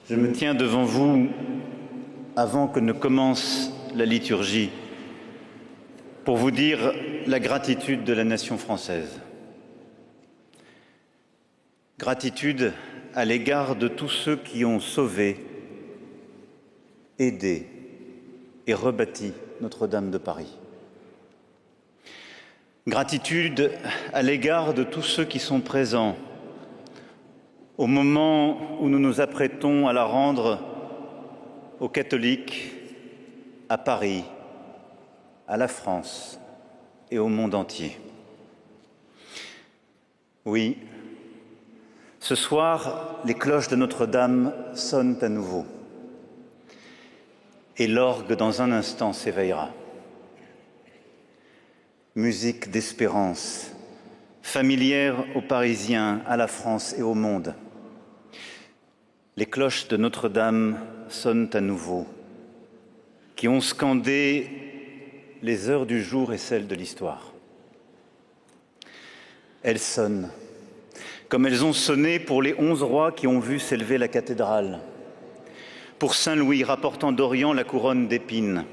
Je me tiens devant vous avant que ne commence la liturgie pour vous dire la gratitude de la nation française. Gratitude à l'égard de tous ceux qui ont sauvé, aidé et rebâti Notre-Dame de Paris. Gratitude à l'égard de tous ceux qui sont présents au moment où nous nous apprêtons à la rendre aux catholiques, à Paris, à la France et au monde entier. Oui, ce soir, les cloches de Notre-Dame sonnent à nouveau et l'orgue dans un instant s'éveillera. Musique d'espérance, familière aux Parisiens, à la France et au monde. Les cloches de Notre-Dame sonnent à nouveau, qui ont scandé les heures du jour et celles de l'histoire. Elles sonnent, comme elles ont sonné pour les 11 rois qui ont vu s'élever la cathédrale, pour Saint Louis rapportant d'Orient la couronne d'épines,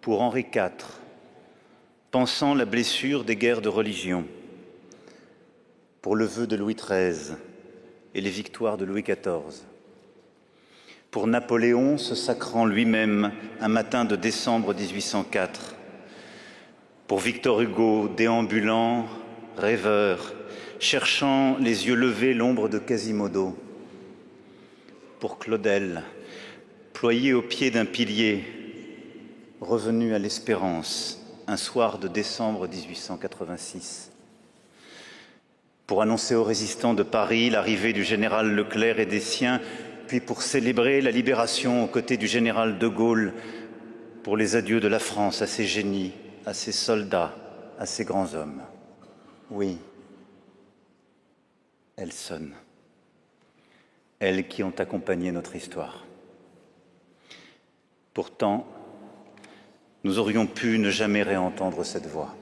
pour Henri IV, pensant la blessure des guerres de religion, pour le vœu de Louis XIII et les victoires de Louis XIV, pour Napoléon se sacrant lui-même un matin de décembre 1804, pour Victor Hugo déambulant, rêveur, cherchant les yeux levés l'ombre de Quasimodo, pour Claudel, ployé au pied d'un pilier, revenu à l'espérance un soir de décembre 1886, pour annoncer aux résistants de Paris l'arrivée du général Leclerc et des siens, puis pour célébrer la libération aux côtés du général de Gaulle, pour les adieux de la France à ses génies, à ses soldats, à ses grands hommes. Oui, elles sonnent, elles qui ont accompagné notre histoire. Pourtant, nous aurions pu ne jamais réentendre cette voix.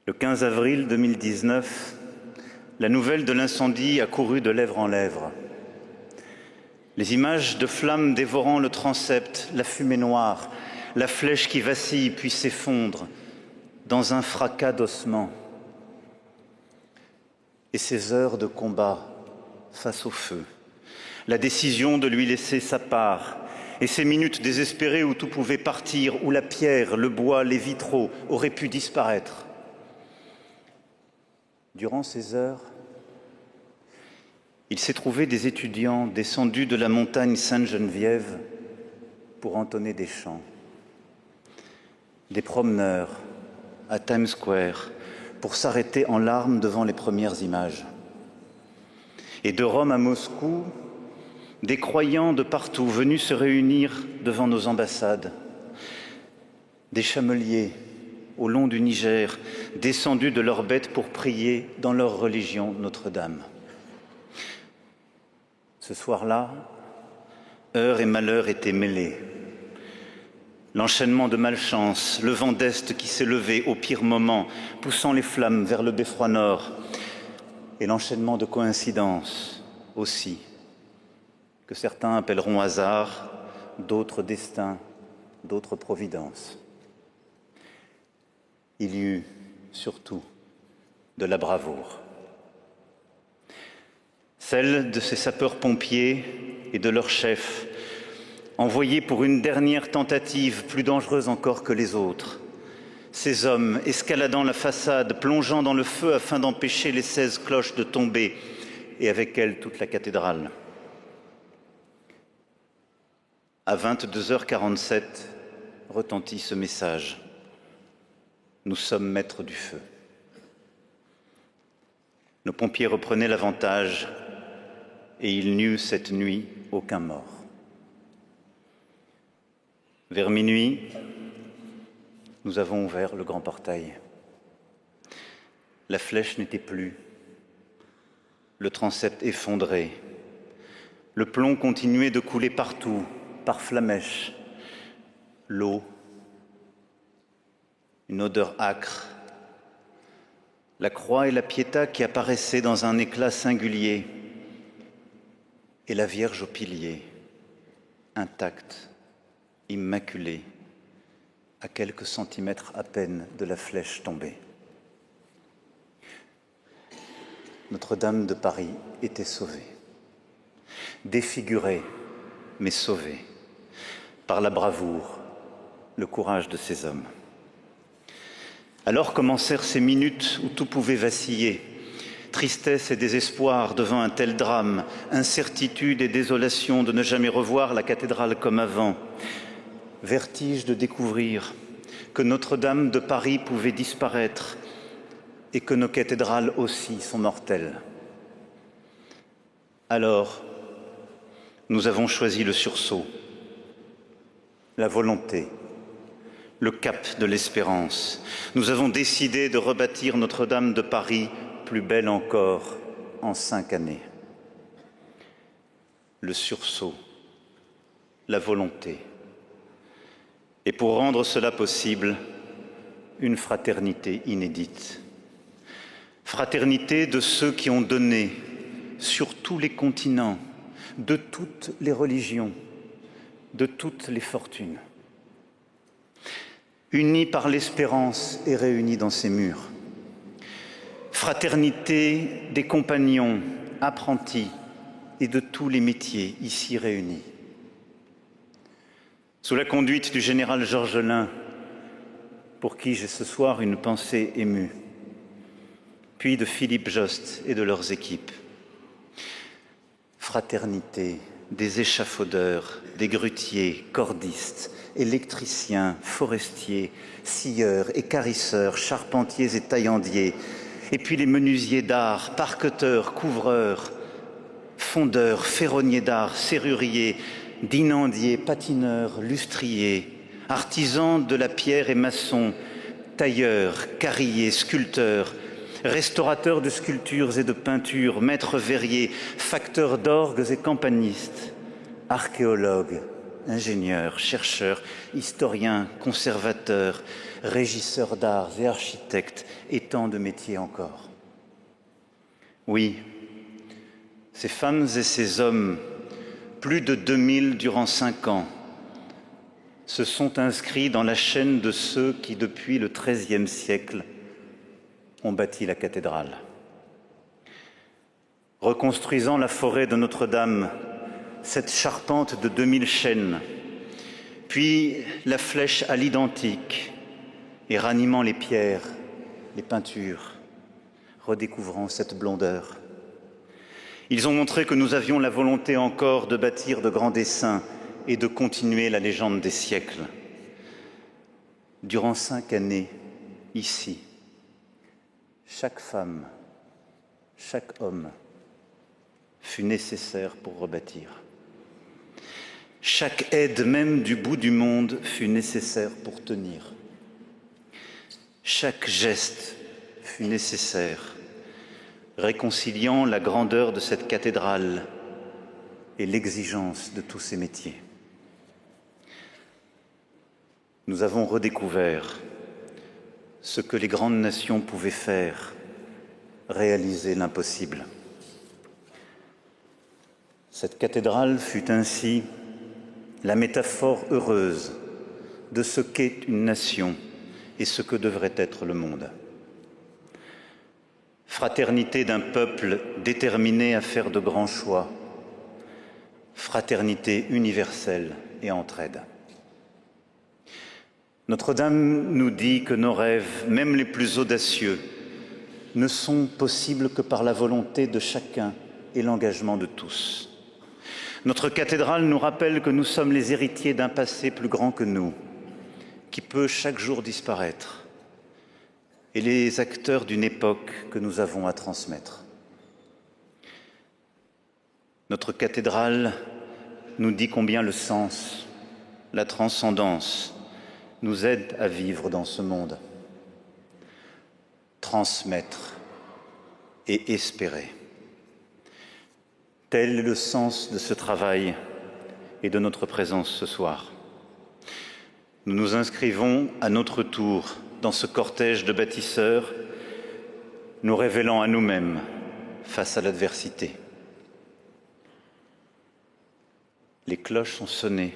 Le 15 avril 2019, la nouvelle de l'incendie a couru de lèvre en lèvre. Les images de flammes dévorant le transept, la fumée noire, la flèche qui vacille puis s'effondre dans un fracas d'ossements. Et ces heures de combat face au feu, la décision de lui laisser sa part, et ces minutes désespérées où tout pouvait partir, où la pierre, le bois, les vitraux auraient pu disparaître. Durant ces heures, il s'est trouvé des étudiants descendus de la montagne Sainte-Geneviève pour entonner des chants, des promeneurs à Times Square pour s'arrêter en larmes devant les premières images. Et de Rome à Moscou, des croyants de partout venus se réunir devant nos ambassades, des chameliers au long du Niger, descendus de leurs bêtes pour prier dans leur religion Notre-Dame. Ce soir-là, heure et malheur étaient mêlés. L'enchaînement de malchance, le vent d'Est qui s'est levé au pire moment, poussant les flammes vers le beffroi nord, et l'enchaînement de coïncidences aussi, que certains appelleront hasard, d'autres destin, d'autres providence. Il y eut surtout de la bravoure. Celle de ces sapeurs-pompiers et de leurs chefs, envoyés pour une dernière tentative plus dangereuse encore que les autres. Ces hommes escaladant la façade, plongeant dans le feu afin d'empêcher les 16 cloches de tomber, et avec elles toute la cathédrale. À 22h47, retentit ce message. Nous sommes maîtres du feu. Nos pompiers reprenaient l'avantage et il n'y eut cette nuit aucun mort. Vers minuit, nous avons ouvert le grand portail. La flèche n'était plus, le transept effondré. Le plomb continuait de couler partout, par flamèche. L'eau, une odeur âcre, la croix et la piéta qui apparaissaient dans un éclat singulier, et la Vierge au pilier, intacte, immaculée, à quelques centimètres à peine de la flèche tombée. Notre-Dame de Paris était sauvée, défigurée, mais sauvée, par la bravoure, le courage de ces hommes. Alors commencèrent ces minutes où tout pouvait vaciller, tristesse et désespoir devant un tel drame, incertitude et désolation de ne jamais revoir la cathédrale comme avant, vertige de découvrir que Notre-Dame de Paris pouvait disparaître et que nos cathédrales aussi sont mortelles. Alors, nous avons choisi le sursaut, la volonté, le cap de l'espérance. Nous avons décidé de rebâtir Notre-Dame de Paris plus belle encore en 5 années. Le sursaut, la volonté. Et pour rendre cela possible, une fraternité inédite. Fraternité de ceux qui ont donné sur tous les continents, de toutes les religions, de toutes les fortunes. Unis par l'espérance et réunis dans ces murs. Fraternité des compagnons, apprentis et de tous les métiers ici réunis. Sous la conduite du général Georgelin, pour qui j'ai ce soir une pensée émue, puis de Philippe Jost et de leurs équipes. Fraternité des échafaudeurs, des grutiers, cordistes, électriciens, forestiers, scieurs, équarrisseurs, charpentiers et taillandiers, et puis les menuisiers d'art, parqueteurs, couvreurs, fondeurs, ferronniers d'art, serruriers, dinandiers, patineurs, lustriers, artisans de la pierre et maçons, tailleurs, carriers, sculpteurs, restaurateurs de sculptures et de peintures, maîtres verriers, facteurs d'orgues et campanistes, archéologues, ingénieurs, chercheurs, historiens, conservateurs, régisseurs d'arts et architectes, et tant de métiers encore. Oui, ces femmes et ces hommes, plus de 2000 durant 5 ans, se sont inscrits dans la chaîne de ceux qui, depuis le XIIIe siècle, ont bâti la cathédrale. Reconstruisant la forêt de Notre-Dame, cette charpente de 2000 chênes, puis la flèche à l'identique, et ranimant les pierres, les peintures, redécouvrant cette blondeur. Ils ont montré que nous avions la volonté encore de bâtir de grands dessins et de continuer la légende des siècles. Durant 5 années, ici, chaque femme, chaque homme fut nécessaire pour rebâtir. Chaque aide, même du bout du monde, fut nécessaire pour tenir. Chaque geste fut nécessaire, réconciliant la grandeur de cette cathédrale et l'exigence de tous ces métiers. Nous avons redécouvert ce que les grandes nations pouvaient faire, réaliser l'impossible. Cette cathédrale fut ainsi la métaphore heureuse de ce qu'est une nation et ce que devrait être le monde. Fraternité d'un peuple déterminé à faire de grands choix, fraternité universelle et entraide. Notre-Dame nous dit que nos rêves, même les plus audacieux, ne sont possibles que par la volonté de chacun et l'engagement de tous. Notre cathédrale nous rappelle que nous sommes les héritiers d'un passé plus grand que nous, qui peut chaque jour disparaître, et les acteurs d'une époque que nous avons à transmettre. Notre cathédrale nous dit combien le sens, la transcendance, nous aident à vivre dans ce monde. Transmettre et espérer. Tel est le sens de ce travail et de notre présence ce soir. Nous nous inscrivons à notre tour dans ce cortège de bâtisseurs, nous révélant à nous-mêmes face à l'adversité. Les cloches ont sonné.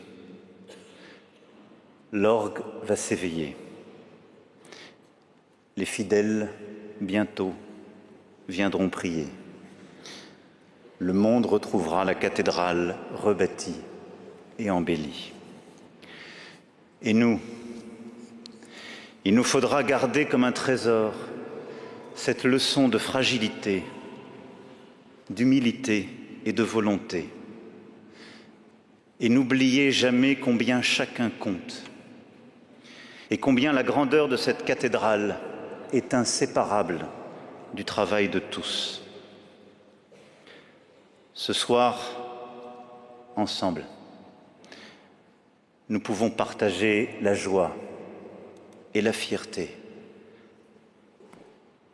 L'orgue va s'éveiller. Les fidèles, bientôt, viendront prier. Le monde retrouvera la cathédrale rebâtie et embellie. Et nous, il nous faudra garder comme un trésor cette leçon de fragilité, d'humilité et de volonté. Et n'oubliez jamais combien chacun compte et combien la grandeur de cette cathédrale est inséparable du travail de tous. Ce soir, ensemble, nous pouvons partager la joie et la fierté.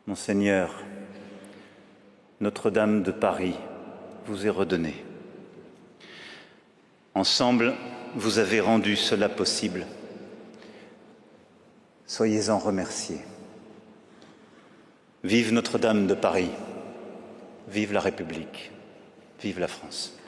Monseigneur, Notre-Dame de Paris vous est redonnée. Ensemble, vous avez rendu cela possible. Soyez-en remerciés. Vive Notre-Dame de Paris, vive la République, vive la France.